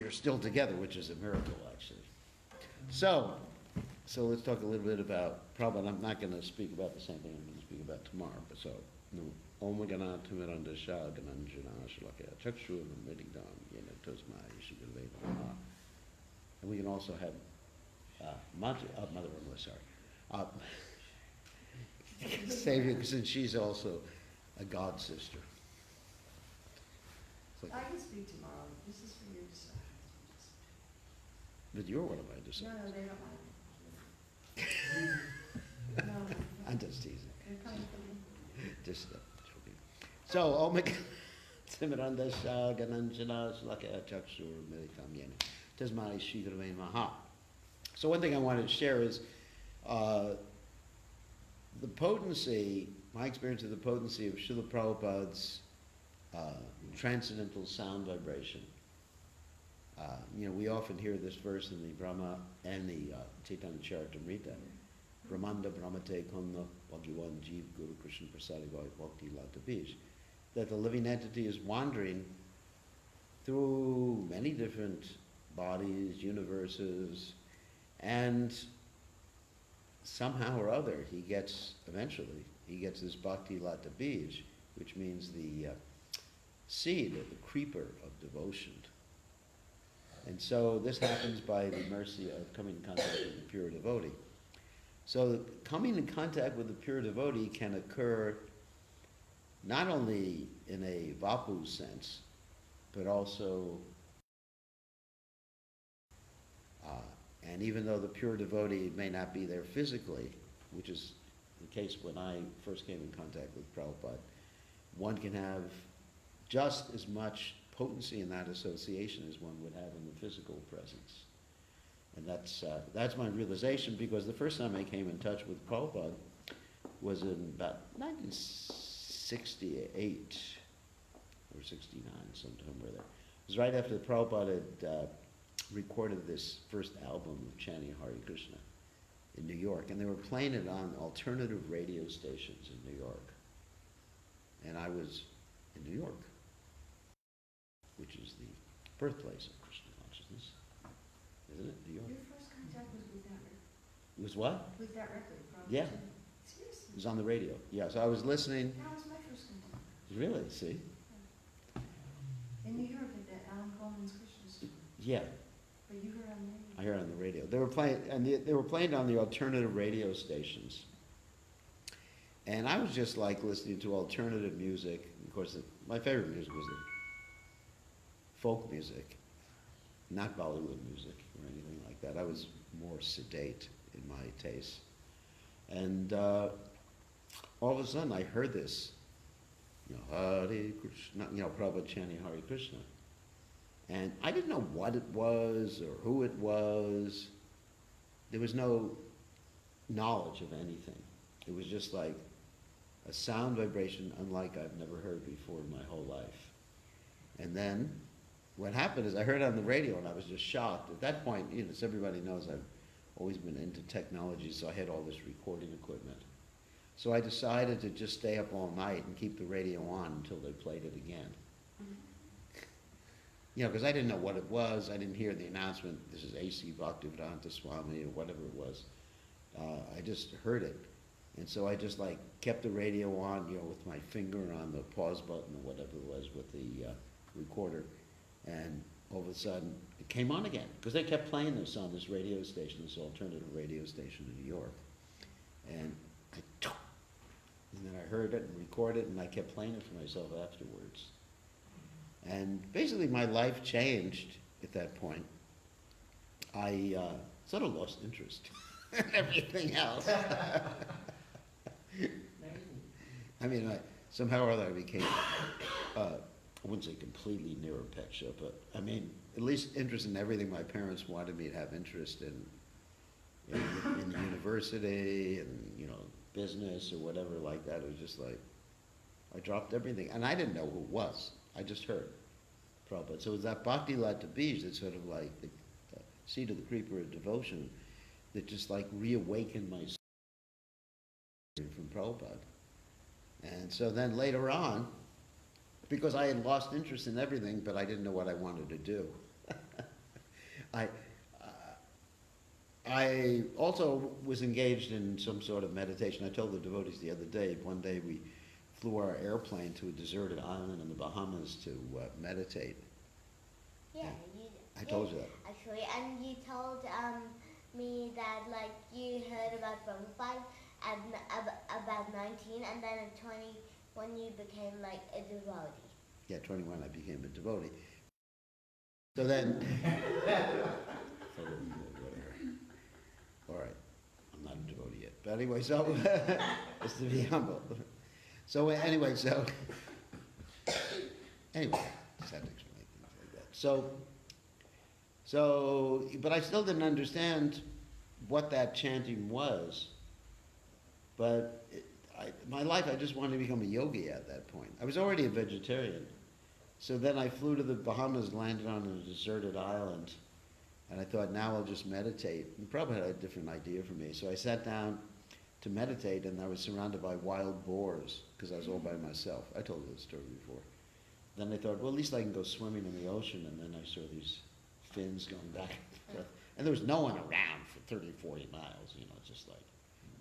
they're still together, which is a miracle, actually. So let's talk a little bit about Prabhupada. I'm not going to speak about the same thing I'm going to speak about tomorrow. But so, Om Gana Timiranda Shah Gananjana Shalakya Chakshu Medidam Yena Tosma Yishigale. And we can also have Mother Ramla, sorry. Savior, since she's also a god sister. Like, I can speak tomorrow. This is for you to decide. But you're one of my disciples. No, they don't want No. I'm just teasing. They're coming for me. Just joking. So, Om Timiranda Shah Gananjana Shalakya Chakshu Medidam Yena Tosma Yishigale Maha. So one thing I wanted to share is the potency, my experience of the potency of Srila Prabhupada's transcendental sound vibration. We often hear this verse in the Brahma and the Chaitanya Charitamrita. Brahmanda Brahmate Konna Bhagavan Jeev Guru Krishna Prasadi Bhakti Lata Bish. That the living entity is wandering through many different bodies, universes, and somehow or other eventually he gets this Bhakti Lata Bij, which means the seed or the creeper of devotion. And so this happens by the mercy of coming in contact with the pure devotee. So coming in contact with the pure devotee can occur not only in a Vapu sense, but also, and even though the pure devotee may not be there physically, which is the case when I first came in contact with Prabhupada, one can have just as much potency in that association as one would have in the physical presence. And that's my realization, because the first time I came in touch with Prabhupada was in about 1968 or 69, somewhere there. It was right after Prabhupada had recorded this first album of chanting Hare Krishna in New York, and they were playing it on alternative radio stations in New York. And I was in New York, which is the birthplace of Krishna consciousness, isn't it, New York? Your first contact was with that record? It was what? With that record, probably. Yeah. Seriously? It was on the radio. Yeah, so I was listening. That was my first contact. Really? See? Yeah. In New York at that Alan Coleman's Krishna store. Yeah. But you heard on the radio. I heard on the radio. They were playing, and they were playing on the alternative radio stations. And I was just like listening to alternative music. Of course, my favorite music was the folk music, not Bollywood music or anything like that. I was more sedate in my taste. And all of a sudden I heard this, Hare Krishna, Prabhupada chanting Hare Krishna. And I didn't know what it was or who it was. There was no knowledge of anything. It was just like a sound vibration unlike I've never heard before in my whole life. And then what happened is I heard it on the radio and I was just shocked. At that point, as everybody knows, I've always been into technology, so I had all this recording equipment. So I decided to just stay up all night and keep the radio on until they played it again. Because I didn't know what it was. I didn't hear the announcement, this is A.C. Bhaktivedanta Swami or whatever it was. I just heard it. And so I just kept the radio on, with my finger on the pause button or whatever it was with the recorder. And all of a sudden, it came on again, because they kept playing this on this radio station, this alternative radio station in New York. And then I heard it and recorded it, and I kept playing it for myself afterwards. And basically my life changed at that point. I sort of lost interest in everything else. Somehow or other I became, I wouldn't say completely nirapeksha, but at least interest in everything my parents wanted me to have interest in the university and, business or whatever like that. It was just I dropped everything. And I didn't know who it was. I just heard Prabhupada. So it was that Bhakti Lata Bij that's sort of like the seed of the creeper of devotion that just reawakened my soul from Prabhupada. And so then later on, because I had lost interest in everything, but I didn't know what I wanted to do. I, I also was engaged in some sort of meditation. I told the devotees the other day, one day we flew our airplane to a deserted island in the Bahamas to meditate. Yeah, I told you that. Actually, and you told me that like you heard about Prabhupada at about 19, and then at 20 when you became like a devotee. Yeah, 21 I became a devotee. So then, whatever. All right, I'm not a devotee yet. But anyway, so, just to be humble. So anyway, just had to explain things like that. But I still didn't understand what that chanting was. But my life, I just wanted to become a yogi at that point. I was already a vegetarian. So then I flew to the Bahamas, landed on a deserted island, and I thought, now I'll just meditate. And Prabhupada had a different idea for me. So I sat down to meditate, and I was surrounded by wild boars, because I was all by myself. I told you the story before. Then I thought, well, at least I can go swimming in the ocean, and then I saw these fins going back and forth. And there was no one around for 30, 40 miles, just like,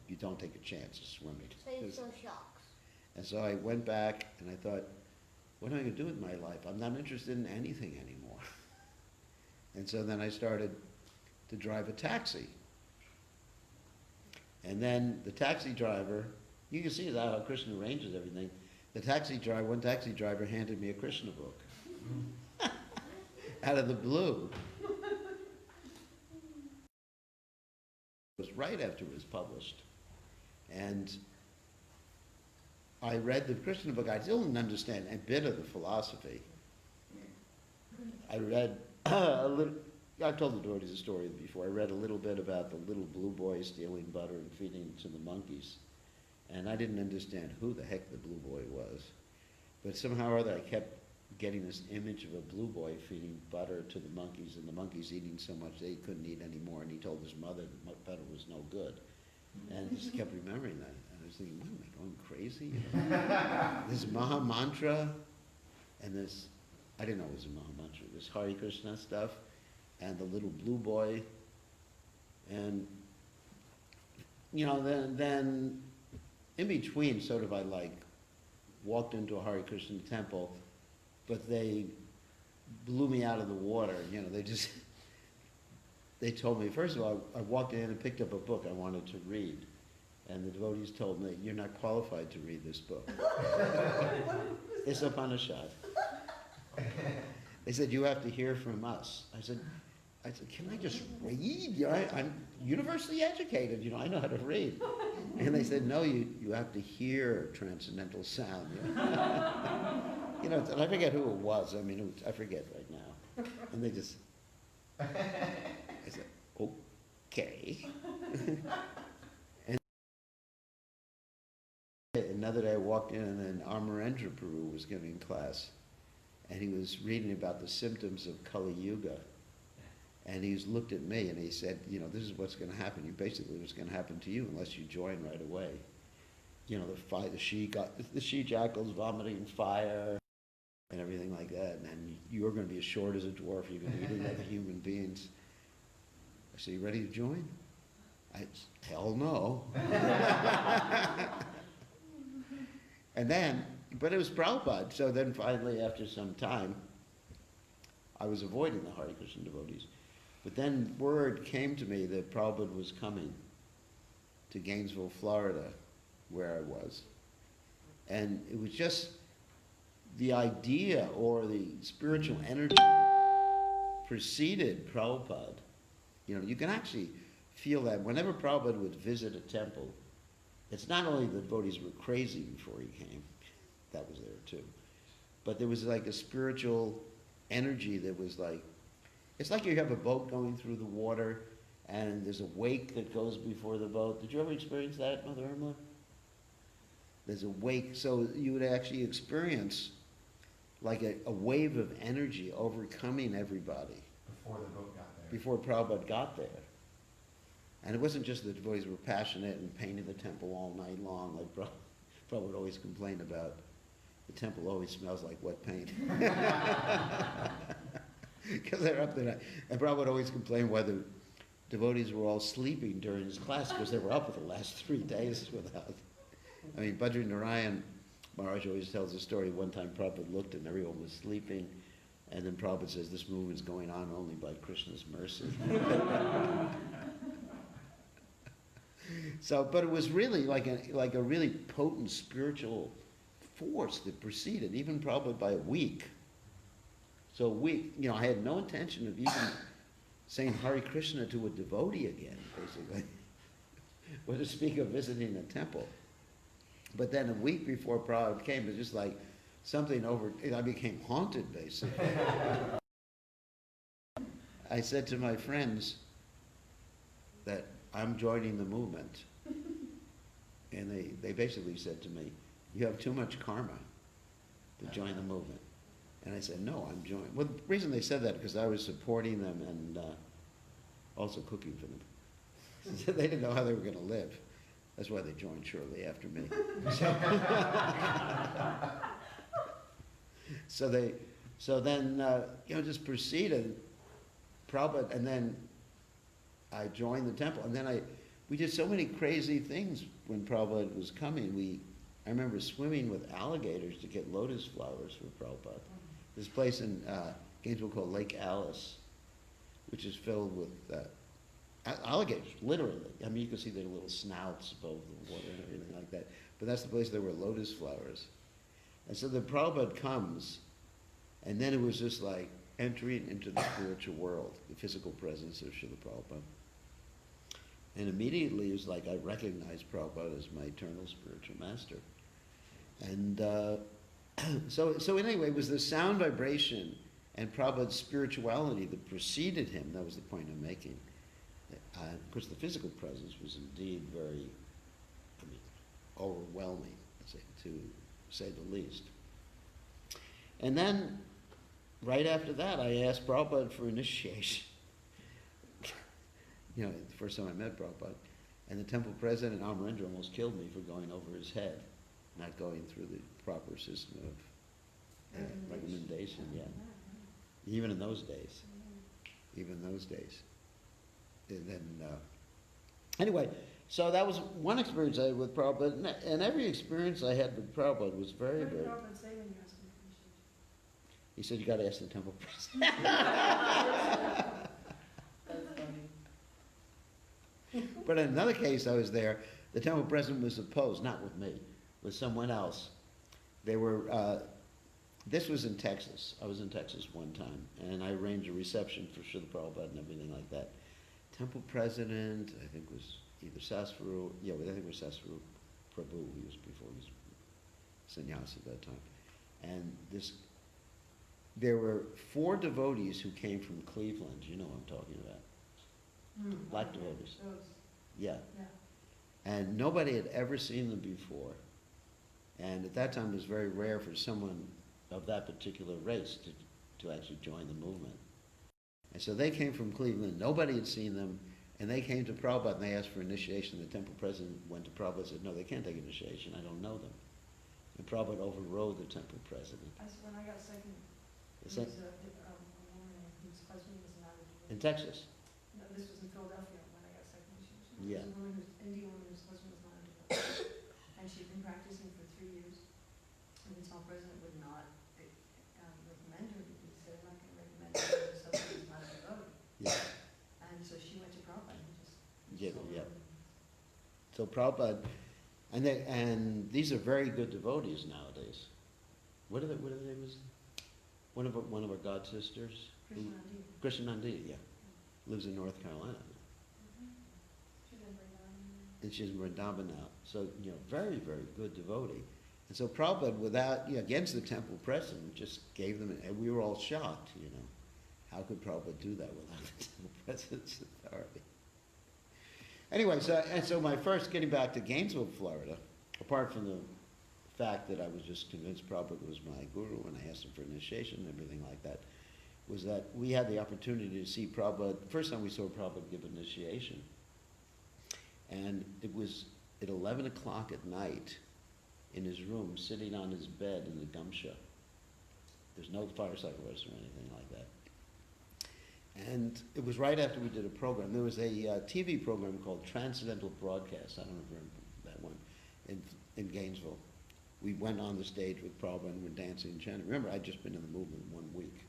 you don't take a chance of swimming. So you saw sharks. And so I went back, and I thought, what am I going to do with my life? I'm not interested in anything anymore. And so then I started to drive a taxi. And then the taxi driver, you can see how Krishna arranges everything. One taxi driver handed me a Krishna book. Out of the blue. It was right after it was published. And I read the Krishna book. I still didn't understand a bit of the philosophy. I read a little, I've told the devotees a story before. I read a little bit about the little blue boy stealing butter and feeding it to the monkeys. And I didn't understand who the heck the blue boy was. But somehow or other I kept getting this image of a blue boy feeding butter to the monkeys, and the monkeys eating so much they couldn't eat anymore, and he told his mother that butter was no good. And I just kept remembering that. And I was thinking, what, am I going crazy? This Maha Mantra, and this, I didn't know it was a Maha Mantra, this Hare Krishna stuff, and the little blue boy. And, then in between, sort of, I walked into a Hare Krishna temple, but they blew me out of the water. They told me, first of all, I walked in and picked up a book I wanted to read. And the devotees told me, you're not qualified to read this book. It's Upanishad. They said, you have to hear from us. I said, can I just read? I'm universally educated, I know how to read. And they said, no, you have to hear transcendental sound. And I forget who it was. I forget right now. And they just, I said, okay. And another day I walked in, and then Amarendra Prabhu was giving class. And he was reading about the symptoms of Kali Yuga. And he looked at me and he said, this is what's going to happen. Basically what's going to happen to you unless you join right away. The she-jackals vomiting fire and everything like that. And you're going to be as short as a dwarf. You're going to be eating other human beings. I said, you ready to join? Hell no. But it was Prabhupada. So then finally, after some time, I was avoiding the Hare Krishna devotees. But then word came to me that Prabhupada was coming to Gainesville, Florida, where I was. And it was just the idea or the spiritual energy that preceded Prabhupada. You can actually feel that whenever Prabhupada would visit a temple, it's not only the devotees were crazy before he came, that was there too, but there was like a spiritual energy that was like, it's like you have a boat going through the water and there's a wake that goes before the boat. Did you ever experience that, Mother Irma? There's a wake, so you would actually experience like a wave of energy overcoming everybody. Before the boat got there. Before Prabhupada got there. And it wasn't just the devotees were passionate and painted the temple all night long, like Prabhupada would always complain about. The temple always smells like wet paint. Because they're up there. And Prabhupada would always complain why the devotees were all sleeping during his class because they were up for the last 3 days without. I mean, Badri Narayan Maharaj always tells the story. One time Prabhupada looked and everyone was sleeping, and then Prabhupada says, "This movement's going on only by Krishna's mercy." So, but it was really like a really potent spiritual force that preceded, even probably by a week. So a week, I had no intention of even saying Hare Krishna to a devotee again, basically, or to speak of visiting a temple. But then a week before Prabhupada came, it was just like something I became haunted, basically. I said to my friends that I'm joining the movement. And they basically said to me, "You have too much karma to join the movement." And I said, "No, I'm joining." Well, the reason they said that because I was supporting them and also cooking for them. So they didn't know how they were going to live. That's why they joined shortly after me. So then just proceeded, Prabhupada, and then I joined the temple, and then we did so many crazy things when Prabhupada was coming. I remember swimming with alligators to get lotus flowers for Prabhupada. This place in Gainesville called Lake Alice, which is filled with alligators, literally. I mean, you can see their little snouts above the water and everything like that. But that's the place there were lotus flowers. And so the Prabhupada comes, and then it was just like entering into the spiritual world, the physical presence of Srila Prabhupada. And immediately it was like I recognized Prabhupada as my eternal spiritual master. And so anyway, it was the sound vibration and Prabhupada's spirituality that preceded him. That was the point I'm making. Of course, the physical presence was indeed very, overwhelming, to say the least. And then, right after that, I asked Prabhupada for initiation. The first time I met Prabhupada. And the temple president, Amarendra, almost killed me for going over his head, not going through the proper system of recommendation, yeah. Even in those days. And then, anyway, so that was one experience I had with Prabhupada, and every experience I had with Prabhupada was very, What did very... Prabhupada say when you asked him for initiation? He said, "You got to ask the temple president." But in another case I was there, the temple president was opposed, not with me, with someone else. They were, this was in Texas. I was in Texas one time, and I arranged a reception for Srila Prabhupada and everything like that. Temple president, I think was either Sasvaru, I think it was Sasvaru Prabhu, he was before he was sannyas at that time. And there were 4 devotees who came from Cleveland, you know what I'm talking about. Black devotees. Yeah. And nobody had ever seen them before. And at that time it was very rare for someone of that particular race to actually join the movement. And so they came from Cleveland, nobody had seen them, and they came to Prabhupada and they asked for initiation. The temple president went to Prabhupada and said, "No, they can't take initiation, I don't know them." And Prabhupada overrode the temple president. When I got second, Is there that was a woman whose husband was not a devotee. in Texas? No, this was in Philadelphia when I got second initiation. Yeah. There was a Indian woman whose husband was not a devotee. And she'd been practicing for 3 years. And the temple president would not recommend her because he said, "I'm not going to recommend her to someone who's not a devotee." Yeah. And so she went to Prabhupada and just... Yeah. So Prabhupada, and these are very good devotees nowadays. What are their names? One of our god sisters, Krishnanandi, yeah, lives in North Carolina, She's in Vrindavan. and she's in Vrindavan now. So very, very good devotee. And so Prabhupada, without against the temple president, just gave them, and we were all shocked. How could Prabhupada do that without the temple president's authority? Anyway, so my first, getting back to Gainesville, Florida, apart from the fact that I was just convinced Prabhupada was my guru and I asked him for initiation and everything like that, was that we had the opportunity to see Prabhupada. The first time we saw Prabhupada give initiation, and it was at 11 o'clock at night in his room, sitting on his bed in the Gamsha. There's no fire sacrifice or anything like that. And it was right after we did a program. There was a TV program called Transcendental Broadcast. I don't know if you remember that one, in Gainesville. We went on the stage with Prabhupada and were dancing and chanting. Remember, I'd just been in the movement 1 week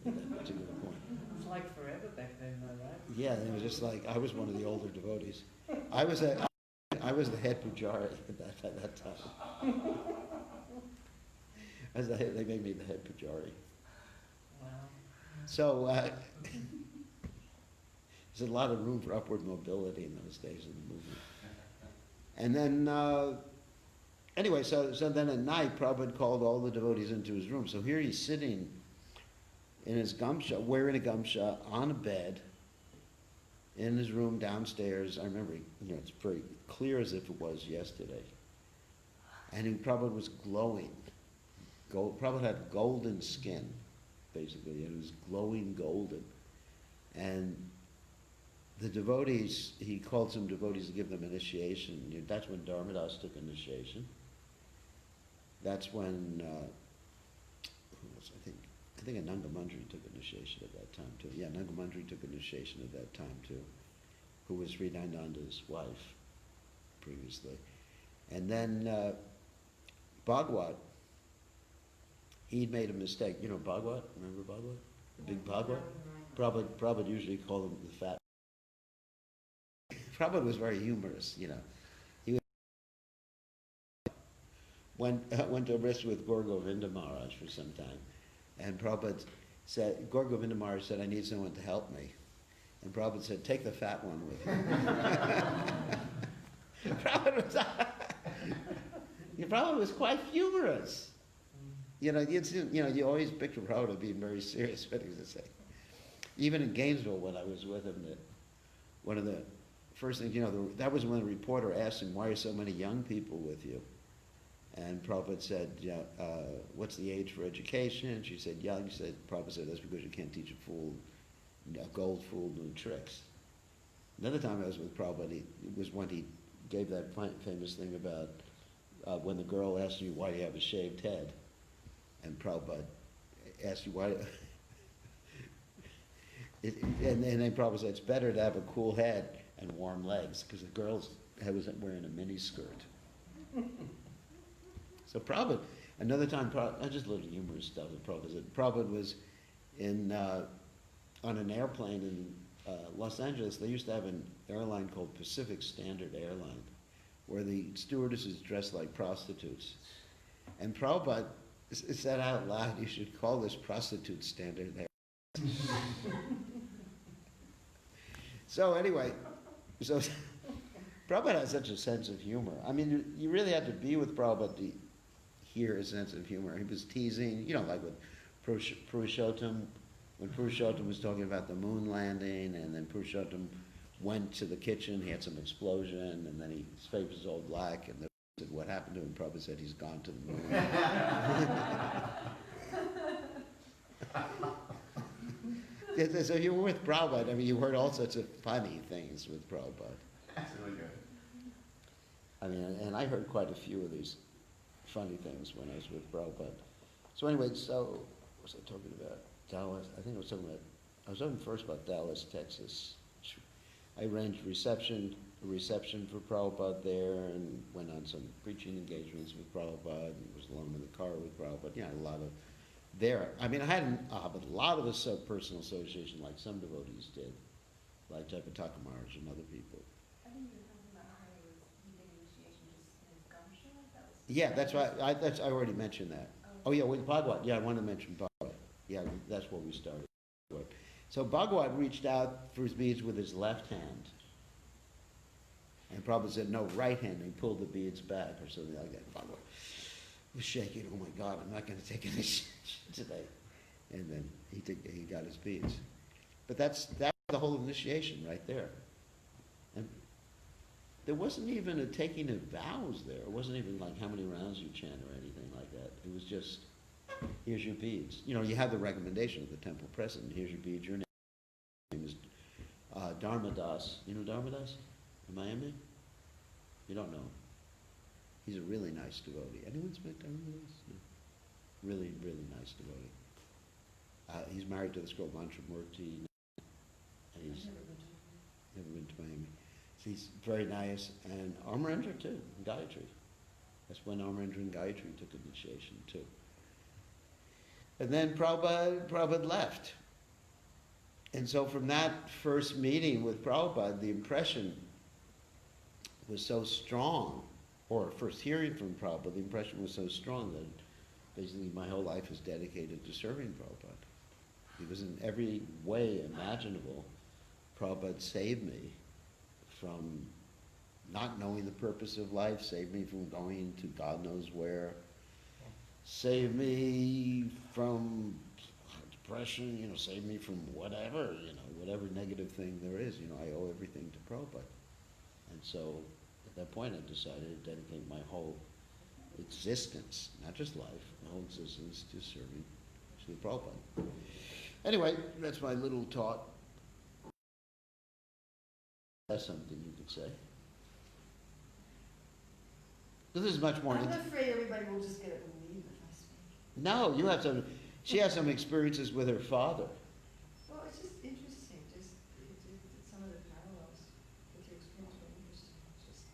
at that particular point. It was like forever back then, though, right? Yeah, it was just like, I was one of the older devotees. I was the head pujari at that time. They made me the head pujari. Wow. So there's a lot of room for upward mobility in those days of the movement. And then, anyway, so then at night, Prabhupada called all the devotees into his room. So here he's sitting in his gamsha, wearing a gamsha, on a bed, in his room downstairs. I remember, it's very clear as if it was yesterday. And Prabhupada was glowing. Prabhupada had golden skin, basically, and it was glowing golden. And the devotees, he called some devotees to give them initiation. That's when Dharmadas took initiation. That's when, who else? I think Ananga Mandri took initiation at that time too. Yeah, Ananga Mandri took initiation at that time too, who was Sri Dayananda's wife previously. And then Bhagwat, he'd made a mistake. You know Bhagwat? Remember Bhagwat? The big Bhagwat? Prabhupada usually called him the fat. Prabhupada was very humorous, He went to a restaurant with Gaur Govinda Maharaj for some time. And Prabhupada said, Gaur Govinda Maharaj said, I need someone to help me. And Prabhupada said, take the fat one with you. Prabhupada was quite humorous. You always picture Prabhupada being very serious, but he was saying. Even in Gainesville, when I was with him, one of the first things, that was when the reporter asked him, why are so many young people with you? And Prabhupada said, what's the age for education? And she said, young. Prabhupada said, that's because you can't teach a gold fool new tricks. Another time I was with Prabhupada, it was when he gave that famous thing about when the girl asked you, why do you have a shaved head? And Prabhupada asked you why. And then Prabhupada said, it's better to have a cool head and warm legs, because the girl's head was wearing a mini skirt. So Prabhupada, another time, I just little humorous stuff that Prabhupada said. Prabhupada was on an airplane in Los Angeles. They used to have an airline called Pacific Standard Airline, where the stewardesses dressed like prostitutes. And Prabhupada said out loud, you should call this prostitute standard Airline. So anyway, Prabhupada had such a sense of humor. I mean, you really had to be with Prabhupada to hear his sense of humor. He was teasing, like with Purushottam, when Purushottam was talking about the moon landing, and then Purushottam went to the kitchen, he had some explosion, and then his face was all black, and they said, what happened to him? Prabhupada said, he's gone to the moon. So you were with Prabhupada, you heard all sorts of funny things with Prabhupada. That's really good. And I heard quite a few of these funny things when I was with Prabhupada. So anyway, what was I talking about? Dallas. I was talking first about Dallas, Texas. I arranged a reception for Prabhupada there, and went on some preaching engagements with Prabhupada, and was alone in the car with Prabhupada. A lot of there. I hadn't, but a lot of us personal association, like some devotees did, like Jaipataka Maharaj and other people. I think you were talking about how he did initiation just in his gamsha. Yeah, that's right. I already mentioned that. Oh yeah, with Bhagwat. Yeah, I wanted to mention Bhagwat. Yeah, that's where we started. So Bhagwat reached out for his beads with his left hand. And Prabhupada said, no, right hand. And he pulled the beads back or something like that. Bhagwat was shaking. Oh my God, I'm not going to take initiation today. And then he got his beads. But that's the whole initiation right there. And there wasn't even a taking of vows there. It wasn't even like how many rounds you chant or anything like that. It was just, here's your beads. You have the recommendation of the temple president. Here's your beads. Your name is Dharmadas. You know Dharmadas in Miami? You don't know him. He's a really nice devotee. Anyone's met Dharmadas? No. Really, really nice devotee. He's married to this girl, Mantramurti. She's very nice. And Amarendra too, Gayatri. That's when Amarendra and Gayatri took initiation too. And then Prabhupada left. And so from that first meeting with Prabhupada, the impression was so strong, or first hearing from Prabhupada, the impression was so strong that basically my whole life is dedicated to serving Prabhupada. Because in every way imaginable, Prabhupada saved me from not knowing the purpose of life, saved me from going to God knows where, saved me from depression, saved me from whatever, whatever negative thing there is, I owe everything to Prabhupada. And so at that point I decided to dedicate my whole existence, not just life, my whole existence to serving Srila Prabhupada. Anyway, that's my little talk. That's something you could say. This is much more. I'm afraid everybody will just get up and leave if I speak. No, you have some. She has some experiences with her father. Well, it's just interesting. Just some of the parallels with your experience were interesting. It's just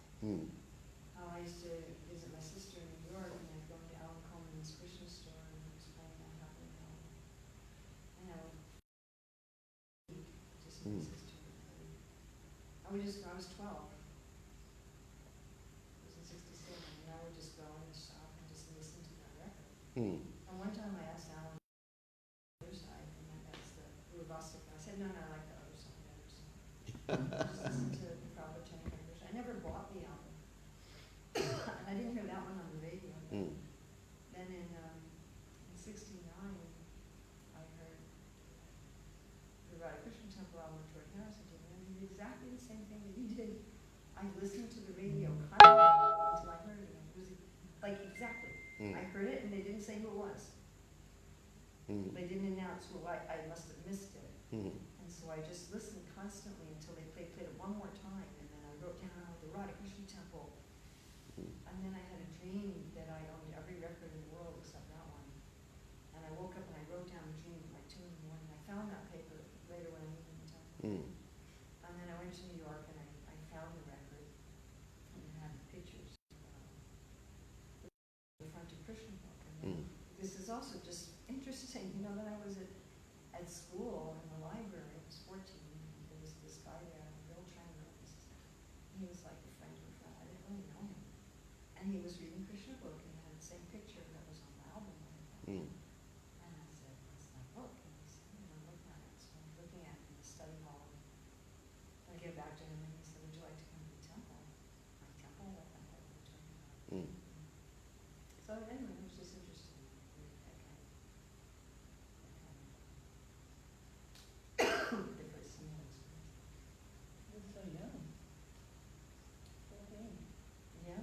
how I used to visit my sister in New York, and I'd go into Alan Coleman's Krishna store and explain what happened. And I would just my sister. I was 12. I was in '67, and I would just go in the shop and just listen to that record. And one time I asked Alan the other side, and that's the Ravastic. I said, no, I like the other side, Just listen to the Prabhupada chanting Hare Krishna. I never bought the album. And I didn't hear that one on the radio. Then in '69, I heard the Radha Krishna Temple album with George Harrison did, and he did exactly the same thing that he did. I listened to the radio constantly until I heard it. It was like exactly. I heard it, and they didn't say who it was. They didn't announce who I must have missed it. And so I just listened constantly until they played it one more time, and then I wrote down the Radha Krishna Temple. And then I had a dream that I owned every record in the world except that one. And I woke up and I wrote down the dream at like 2 in the morning. I found that paper later when I moved in the temple. And then I went to New York and I found the record, and it had pictures the front of Krishna book. And this is also just interesting, that I was at school in the library. I was 14, and there was this guy there, Bill Trainer. He was like a friend of a friend. I didn't really know him. And he was reading Krishna book and had the same picture that was on the album. And I said, what's that book? And he said, I'm looking at it. So I'm looking at it in the study hall. And I get back to him and he said, would you like to come to the temple? My temple? What the hell are you talking about? So anyway, it was just interesting. Different similar experience. You're so young. 14. Yeah.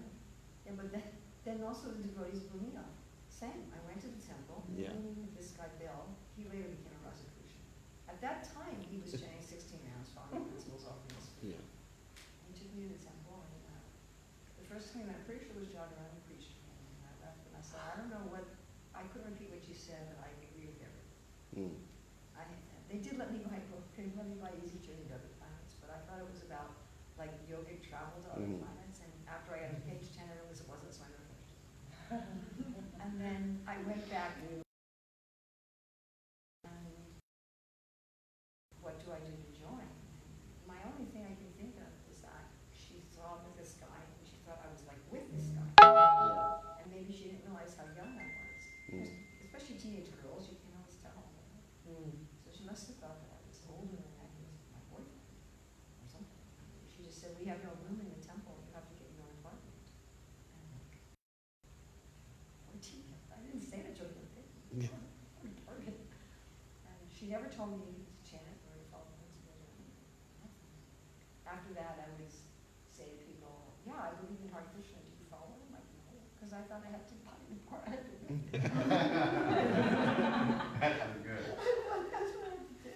Yeah, but then also the devotees blew me off. Same. I went to the temple. Yeah. This guy Bill, he later became a Rosicrucian. At that time, he was chanting 16 rounds, following principles, offering this. Yeah. He took me to the temple, and the first thing I'm pretty sure was John around and preached to me, and I left, and I said, I don't know what, I couldn't repeat what you said, but I agree with everything. They did let me buy a book, they let me buy Easy Journey to Other Planets, but I thought it was about like yogic travel to other planets, and after I got to page 10, I realized it wasn't, so I never finished it. And then I went back and what do I do to join? My only thing I can think of is that she saw me this guy, and she thought I was like with this guy. And maybe she didn't realize how young I was. Especially teenage girls, you can always tell. So she must have thought that I was older and that he was my boyfriend or something. She just said, we have no room in the temple, you have to get your own apartment. And I'm like, 14, I didn't say that children were 50. And she never told me to chant or to follow principles or anything. After that, I would say to people, yeah, I believe in Hare Krishna, do you follow him? Like, no, because I thought I had to buy an apartment. That's good. That's what I have to do.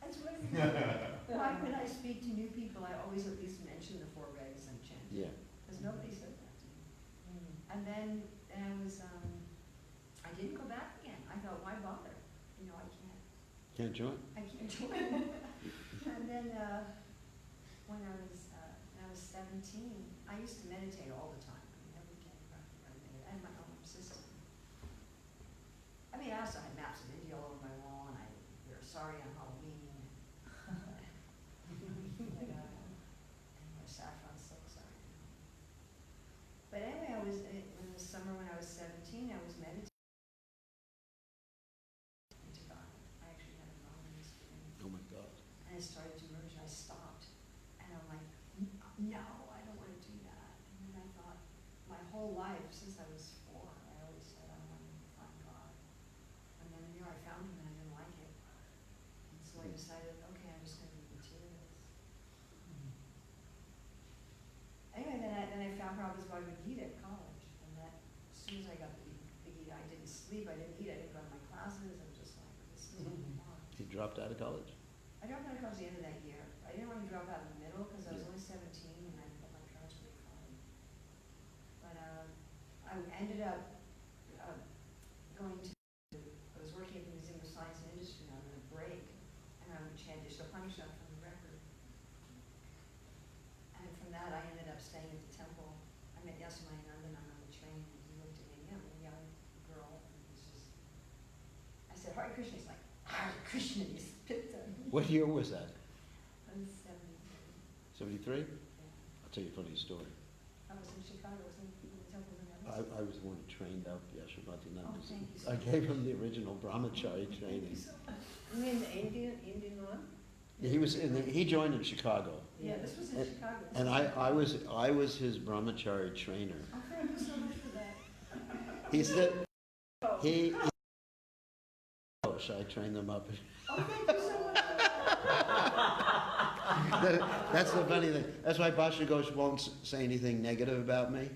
That's what I do. When I speak to new people, I always at least mention the 4 regs and chant. Yeah. Because nobody said that to me. And then I was, I didn't go back again. I thought, why bother? I can't. Can't join? I can't join. And then when I was 17, I used to meditate all the time. I mean, every day, practically every day. I had my own system. I mean, I also had maps of India all over my wall, and I wear sari on Halloween. And my saffron silk sari. But anyway, in the summer when I was 17, I was meditating. I actually had a moment experience. Oh my God. And it started to merge, and I stopped. And I'm like, no, I don't want to do that. And then I thought, my whole life, since I was 4, I always said I wanted to find God. And then I found him and I didn't like it. And so I decided, okay, I'm just going to be materialist. Anyway, then I found Prabhupada's Bhagavad Gita at college. And that, as soon as I got the Gita, I didn't sleep, I didn't eat, I didn't go to my classes. I was just like, this is what I want. You dropped out of college? I dropped out of college at the end of that year. I didn't want to drop out in the middle because I was only 17 and I thought my parents would be fine. But I ended up going to, I was working at the Museum of Science and Industry on a break, and I would chant Upanishad from the record. And from that I ended up staying at the temple. I met Yasumayanandan on the train, and he looked at me, I'm a young girl, and he's just, I said, Hare Krishna. He's like, Hare Krishna, he spit at me. What year was that? I was 73. 73? Yeah. I'll tell you a funny story. I was in Chicago, was in the temple in Dallas. I was the one who trained up Yashomatinanda. Oh, thank you so I much. gave him the original brahmachari training. You mean the Indian one? He was he joined in Chicago. Yeah, this was in Chicago. And I was his brahmachari trainer. Oh, thank you so much for that. He said, he I trained them up. Oh, thank you so much for that. That's the funny thing. That's why Basha Ghosh won't say anything negative about me.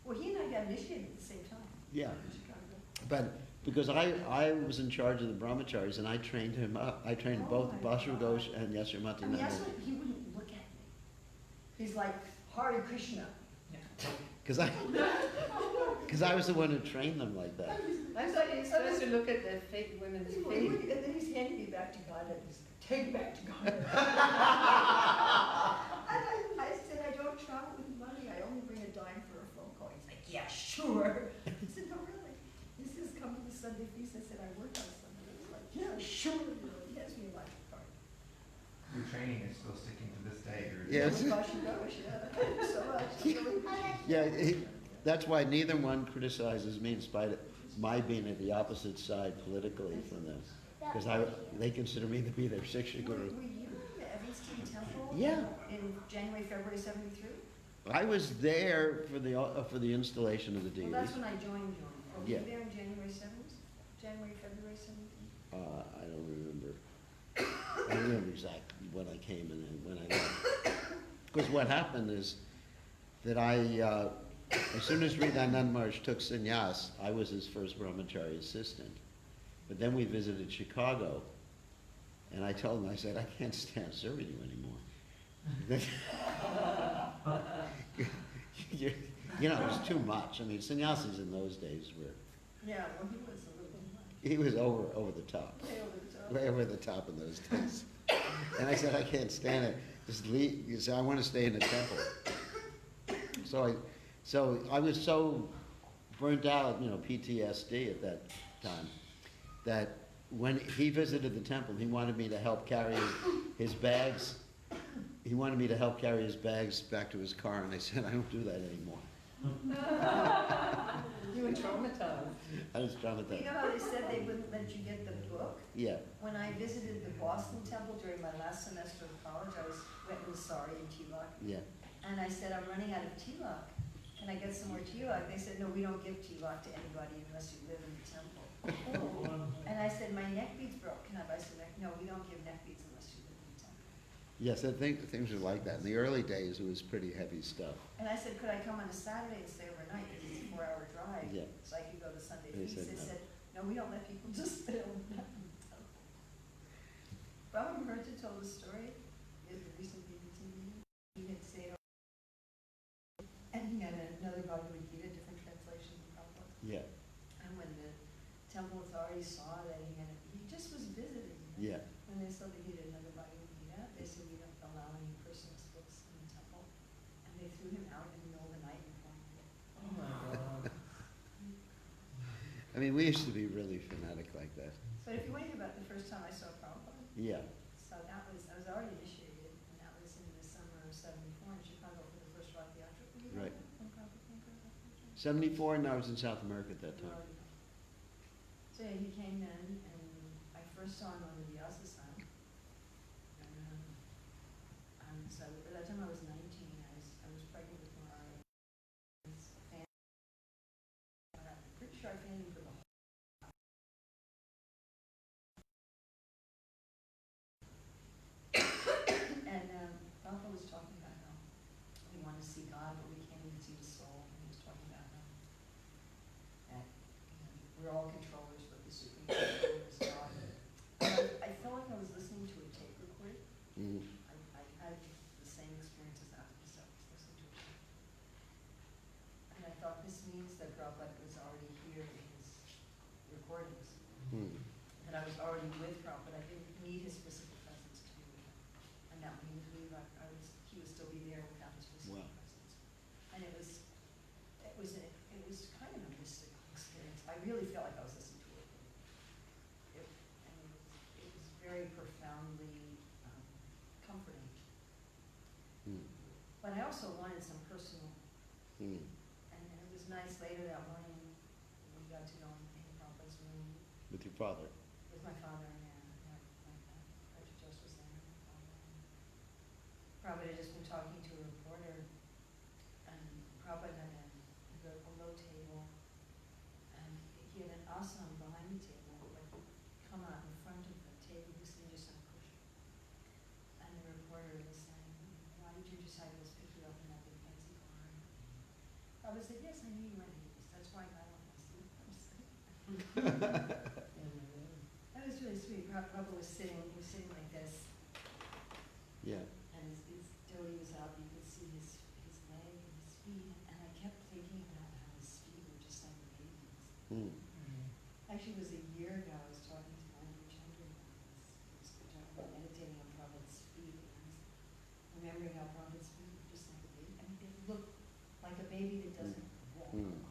Well, he and I got initiated at the same time. Yeah. In Chicago. But because I was in charge of the brahmacharis and I trained him up. I trained Oh both my Basha God. Ghosh and I mean, Yashomatinanda. that's what, he wouldn't look at me. He's like, Hare Krishna. Because I was the one who trained them like that. I thought you're supposed to look at the fake women's And feet. then he's handing me back to God, and he's take me back to God. I said, I don't travel with money, I only bring a dime for a phone call. He's like, yeah, sure. I said, no, really. He says, come to the Sunday feast. I said, I work on Sunday. He's like, yeah, sure. He has me a electric card. Your training is still sticking to this day. Yes. Thank you so much. Yeah, that's why neither one criticizes me in spite of my being at the opposite side politically from them. Because they consider me to be their Shiksha Were Guru. you at Evanston Temple? Yeah. In January, February '73? I was there for the installation of the Well, deities. that's when I joined. Were you Yeah. there in January 7th? January, February 17th? I don't remember. I don't remember exactly when I came and when I left. Because what happened is that as soon as Sridhanand Maharaj took sannyas, I was his first brahmachari assistant. But then we visited Chicago, and I told him, I said, I can't stand serving you anymore. You know, it was too much. I mean, sannyasis in those days were, Yeah, well, he was a little much. he was over the top. Way over the top. Way over the top in those days. And I said, I can't stand it. Just leave. He said, I want to stay in the temple. So I was so burnt out, PTSD at that time, that when he visited the temple, he wanted me to help carry his bags. He wanted me to help carry his bags back to his car, and I said, I don't do that anymore. You were traumatized. I was You traumatized. know how they said they wouldn't let you get the book? Yeah. When I visited the Boston Temple during my last semester of college, I went in sari and tilak. Yeah. And I said, I'm running out of tilak. Can I get some more tilak? They said, no, we don't give tilak to anybody unless you live in the temple. And I said, my neck beads broke. Can I buy some neck? No, we don't give neck beads unless you live in the temple. Yes, I think things were like that. In the early days, it was pretty heavy stuff. And I said, could I come on a Saturday and stay overnight? Because it's a 4-hour drive. Yeah. So I could go to Sunday They feast. said They no. said, no, we don't let people just stay overnight in the temple. Brahma Maharaj told the story at the recent BBC meeting. He had stayed over, and he had another Bhagavad Gita, different translation of Prabhupada. Yeah. And when the temple authorities saw that he just was visiting. Yeah. When they saw that he had another Bhagavad Gita, they said we don't allow any personal books in the temple. And mean, we used to be really fanatic like that. So if you wait about the first time I saw Prabhupada, Yeah. so that was, I was already initiated, and that was in the summer of '74 in Chicago for the first rock theatrical. You know Right. that, when Prabhupada came for that theater? 74, and I was in South America at that time. So yeah, he came in, and I first saw him on the Vyasa-san. So by that time I was 19, I was pregnant with Mariah. I'm pretty sure I fanned him for the whole. And Prabhupada was talking about how we want to see God, but we can't even see the soul. And he was talking about how that, we're all controllers, but the supreme controller is God. I felt like I was listening to a tape recorder. Mm. I had the same experiences after the stuff was listening to it. And I thought this means that Prabhupada was already here in his recordings. Mm. That I was already with Prabhupada. I didn't need his physical presence to be with him. And that when he was leaving, he would still be there without his physical Wow. presence. And it was kind of a mystical experience. I really felt like I was listening to a recording. It was very profoundly comforting. Mm. But I also wanted some personal, Mm. and it was nice later that morning, we got to go in Prabhupada's room With your father. with my father, and Dr. Joseph was there, and my father. And Prabhupada had just been talking to a reporter, and Prabhupada had a low table, and he had an asana behind the table, like come out in front of the table, he was just on a cushion. And the reporter was saying, why did your disciples pick you up in that big fancy car? I was like, yes, I knew you went Hades. That's why I got on my sleep. That was really sweet. Prabhupada was sitting like this, Yeah. and his dhoti was up. You could see his leg and his feet. And I kept thinking about how his feet were just like babies. Mm. Actually, it was a year ago I was talking to Andrew Chandra about this. We were talking about meditating on Prabhupada's feet. And I was remembering how Prabhupada's feet were just like a baby. I mean, they look like a baby that doesn't walk. Mm.